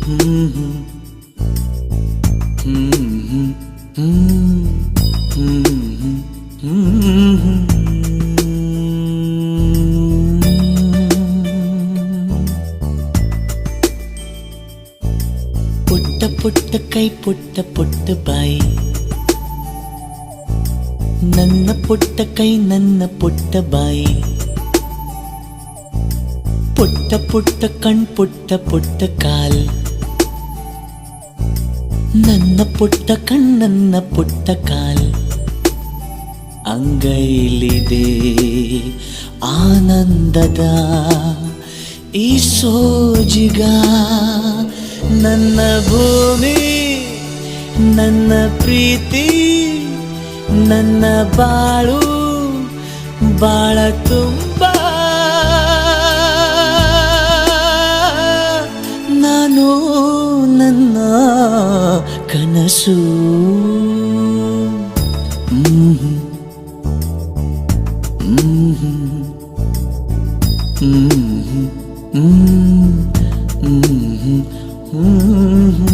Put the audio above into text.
ಪುಟ್ಟ ಪುಟ್ಟ ಕೈ ಪುಟ್ಟ ಪುಟ್ಟ ಬಾಯಿ, ನನ್ನ ಪುಟ್ಟ ಕೈ ನನ್ನ ಪುಟ್ಟ ಬಾಯಿ, ಪುಟ್ಟ ಪುಟ್ಟ ಕಣ್ ಪುಟ್ಟ ಪುಟ್ಟ ಕಾಲ್, ನನ್ನ ಪುಟ್ಟ ಕಣ್ ನನ್ನ ಪುಟ್ಟ ಕಾಲ್, ಅಂಗೈಲಿದೆ ಆನಂದದ ಈ ಸೋಜಿಗ, ನನ್ನ ಭೂಮಿ ನನ್ನ ಪ್ರೀತಿ ನನ್ನ ಬಾಳು ಬಾಳ ತುಂಬ, ನಾನು ನನ್ನ ಕನಸು. Mm-hmm.